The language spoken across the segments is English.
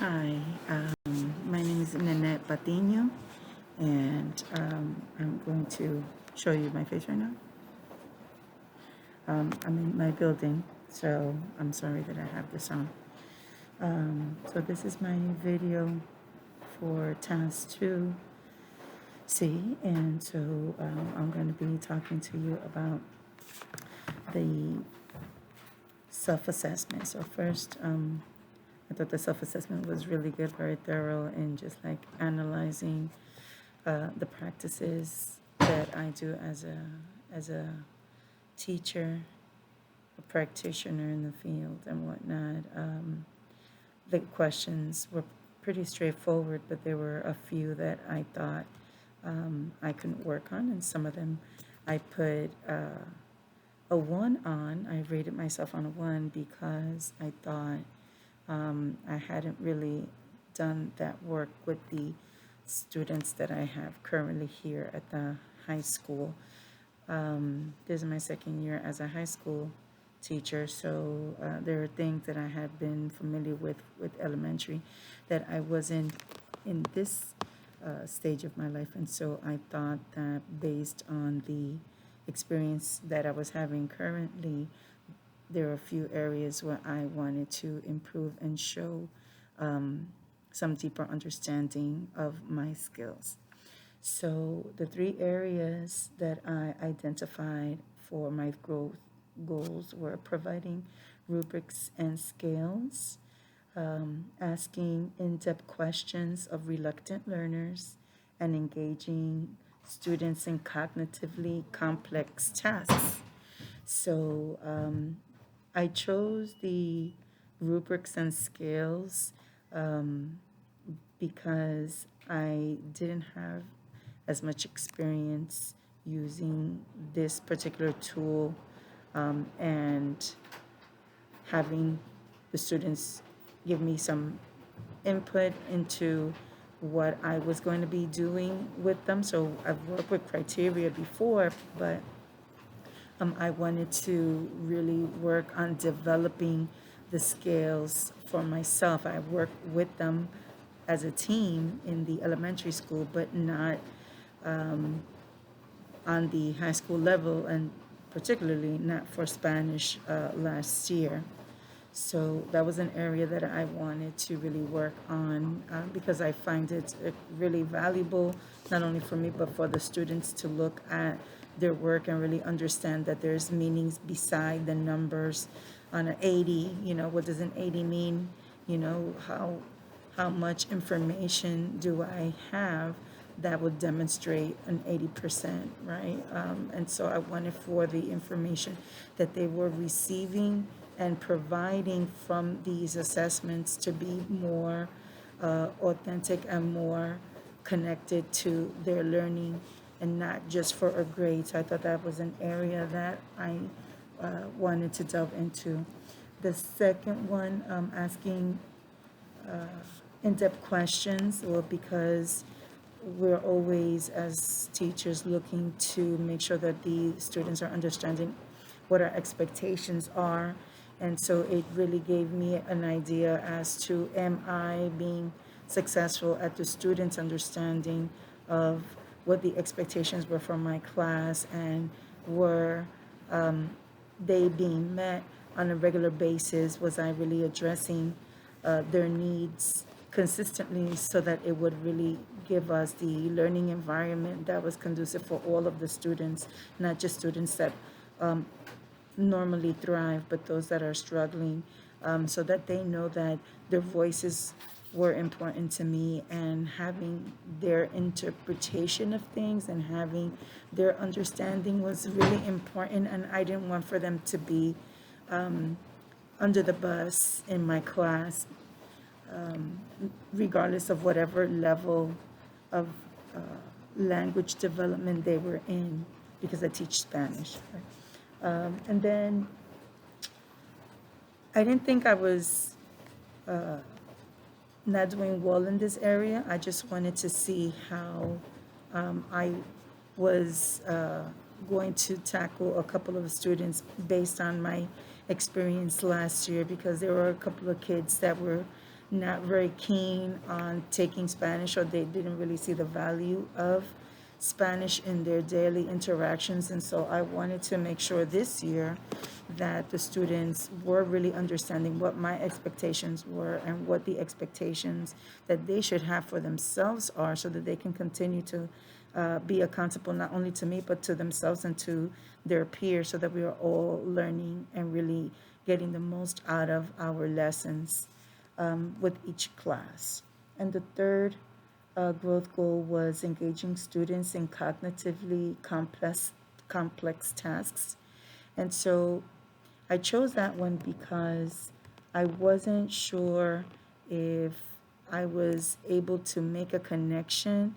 Hi, my name is Nanette Patino, and I'm going to show you my face right now. I'm in my building, so I'm sorry that I have this on. So this is my video for task 2C, and so I'm going to be talking to you about the self-assessment. So first, I thought the self-assessment was really good, very thorough, and just like analyzing the practices that I do as a teacher, a practitioner in the field, and whatnot. The questions were pretty straightforward, but there were a few that I thought I couldn't work on, and some of them I put a 1 on. I rated myself on a 1 because I thought I hadn't really done that work with the students that I have currently here at the high school. This is my second year as a high school teacher, so there are things that I have been familiar with elementary that I wasn't in this stage of my life, and so I thought that based on the experience that I was having currently, there are a few areas where I wanted to improve and show some deeper understanding of my skills. So the 3 areas that I identified for my growth goals were providing rubrics and scales, asking in-depth questions of reluctant learners, and engaging students in cognitively complex tasks. So I chose the rubrics and scales because I didn't have as much experience using this particular tool, and having the students give me some input into what I was going to be doing with them. So I've worked with criteria before, but I wanted to really work on developing the scales for myself. I worked with them as a team in the elementary school, but not on the high school level, and particularly not for Spanish last year. So that was an area that I wanted to really work on because I find it really valuable, not only for me, but for the students to look at their work and really understand that there's meanings beside the numbers on an 80. What does an 80 mean? How much information do I have that would demonstrate an 80%, right? And so I wanted for the information that they were receiving and providing from these assessments to be more authentic and more connected to their learning and not just for a grade. So I thought that was an area that I wanted to delve into. The second one, asking in-depth questions, well, because we're always, as teachers, looking to make sure that the students are understanding what our expectations are. And so it really gave me an idea as to, am I being successful at the students' understanding of what the expectations were from my class, and were they being met on a regular basis? Was I really addressing their needs consistently so that it would really give us the learning environment that was conducive for all of the students, not just students that normally thrive, but those that are struggling, so that they know that their voices were important to me, and having their interpretation of things and having their understanding was really important. And I didn't want for them to be under the bus in my class, regardless of whatever level of language development they were in, because I teach Spanish. Right? And then I didn't think I was not doing well in this area. I just wanted to see how I was going to tackle a couple of students based on my experience last year, because there were a couple of kids that were not very keen on taking Spanish, or they didn't really see the value of Spanish in their daily interactions. And so I wanted to make sure this year that the students were really understanding what my expectations were and what the expectations that they should have for themselves are, so that they can continue to be accountable not only to me but to themselves and to their peers, so that we are all learning and really getting the most out of our lessons with each class. And the third growth goal was engaging students in cognitively complex tasks. And so I chose that one because I wasn't sure if I was able to make a connection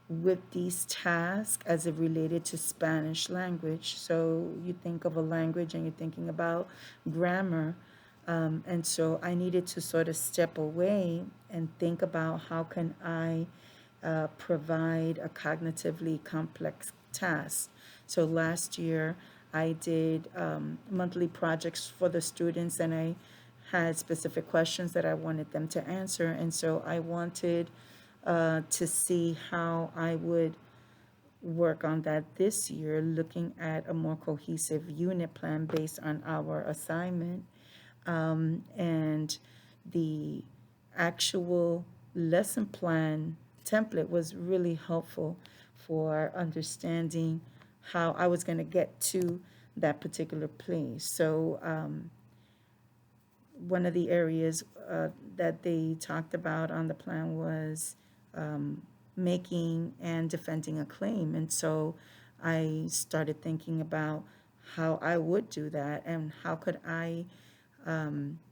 with these tasks as it related to Spanish language. So you think of a language and you're thinking about grammar. And so I needed to sort of step away and think about how can I provide a cognitively complex task. So last year I did monthly projects for the students, and I had specific questions that I wanted them to answer. And so I wanted to see how I would work on that this year, looking at a more cohesive unit plan based on our assignment. And the actual lesson plan template was really helpful for understanding how I was going to get to that particular place. So, one of the areas that they talked about on the plan was making and defending a claim. And so I started thinking about how I would do that and how could I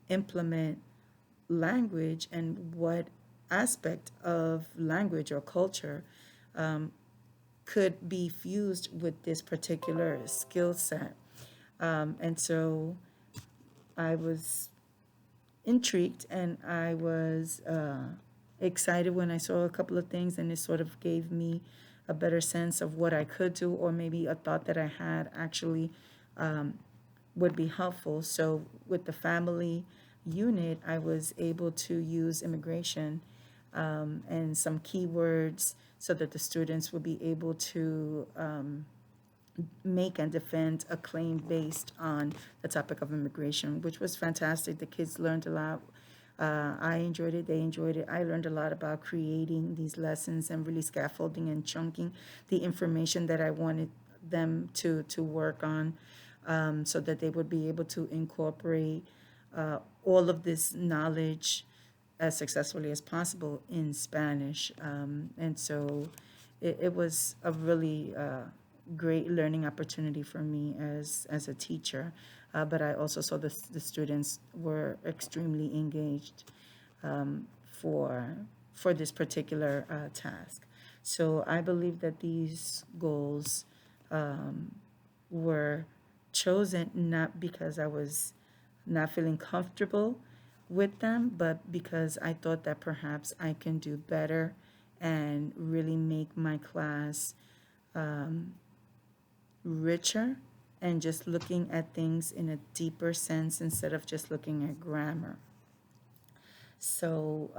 implement language and what aspect of language or culture could be fused with this particular skill set. And so I was intrigued, and I was excited when I saw a couple of things, and it sort of gave me a better sense of what I could do, or maybe a thought that I had actually would be helpful. So with the family unit, I was able to use immigration and some keywords so that the students would be able to make and defend a claim based on the topic of immigration, which was fantastic. The kids learned a lot. I enjoyed it. They enjoyed it. I learned a lot about creating these lessons and really scaffolding and chunking the information that I wanted them to work on, so that they would be able to incorporate all of this knowledge as successfully as possible in Spanish. And so it was a really great learning opportunity for me as a teacher. But I also saw the students were extremely engaged for this particular task. So I believe that these goals were chosen not because I was not feeling comfortable with them, but because I thought that perhaps I can do better and really make my class richer and just looking at things in a deeper sense instead of just looking at grammar. So,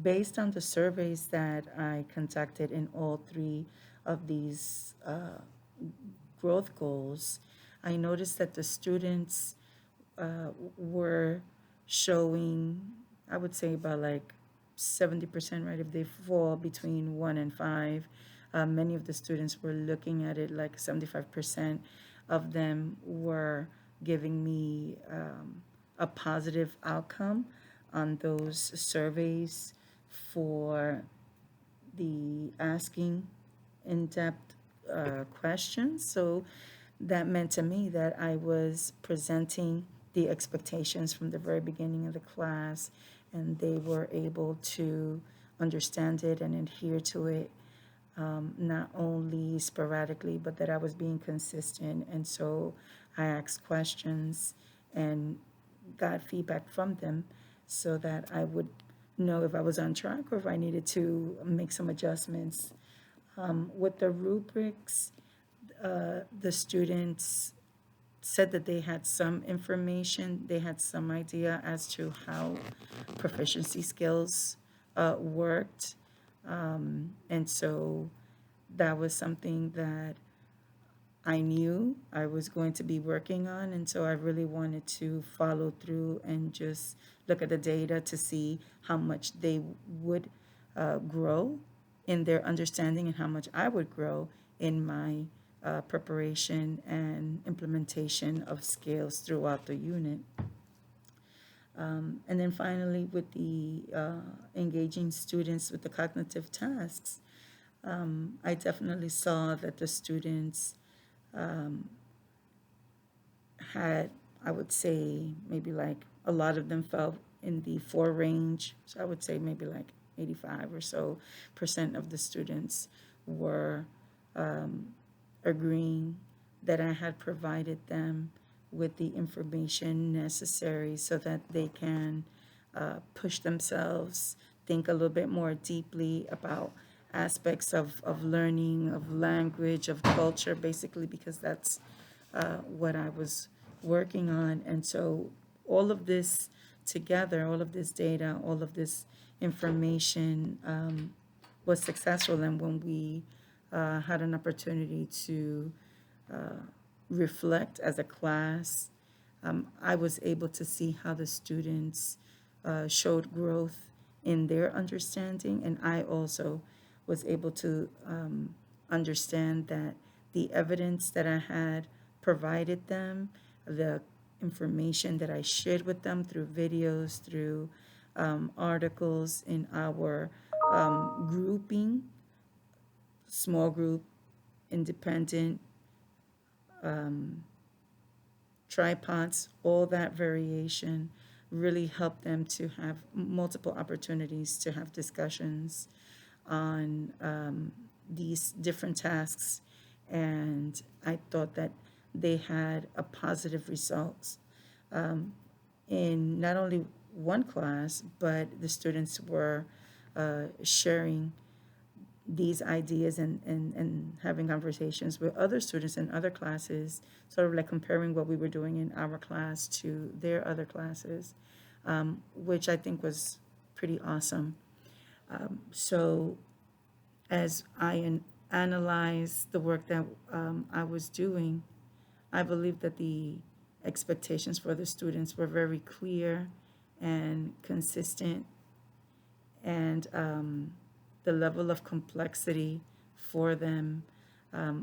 based on the surveys that I conducted in all three of these growth goals, I noticed that the students were showing, I would say about like 70%, right? If they fall between 1 and 5, many of the students were looking at it like 75% of them were giving me a positive outcome on those surveys for the asking in-depth questions. So that meant to me that I was presenting the expectations from the very beginning of the class, and they were able to understand it and adhere to it, not only sporadically, but that I was being consistent. And so I asked questions and got feedback from them so that I would know if I was on track or if I needed to make some adjustments. With the rubrics, the students said that they had some information, they had some idea as to how proficiency skills worked. And so that was something that I knew I was going to be working on. And so I really wanted to follow through and just look at the data to see how much they would grow in their understanding and how much I would grow in my preparation and implementation of skills throughout the unit. And then finally, with the engaging students with the cognitive tasks, I definitely saw that the students had, I would say, maybe like a lot of them fell in the 4 range. So I would say maybe like 85 or so percent of the students were agreeing that I had provided them with the information necessary so that they can push themselves, think a little bit more deeply about aspects of learning, of language, of culture, basically, because that's what I was working on. And so all of this together, all of this data, all of this information was successful. And when we had an opportunity to reflect as a class, I was able to see how the students showed growth in their understanding, and I also was able to understand that the evidence that I had provided them, the information that I shared with them through videos, through articles in our grouping, small group, independent, tripods, all that variation really helped them to have multiple opportunities to have discussions on these different tasks. And I thought that they had a positive results in not only one class, but the students were sharing these ideas and having conversations with other students in other classes, sort of like comparing what we were doing in our class to their other classes, which I think was pretty awesome. So as I analyzed the work that I was doing, I believe that the expectations for the students were very clear and consistent, and the level of complexity for them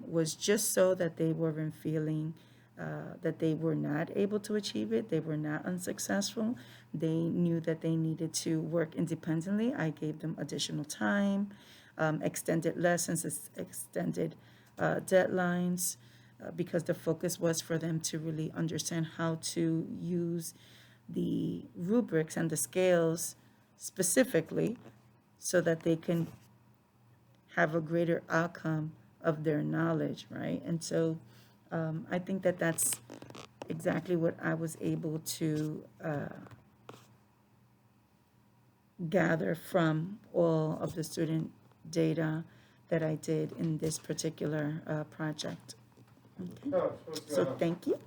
was just so that they weren't feeling that they were not able to achieve it, they were not unsuccessful. They knew that they needed to work independently. I gave them additional time, extended lessons, extended deadlines, because the focus was for them to really understand how to use the rubrics and the scales specifically so that they can have a greater outcome of their knowledge, right? And so I think that that's exactly what I was able to gather from all of the student data that I did in this particular project. Okay. So thank you.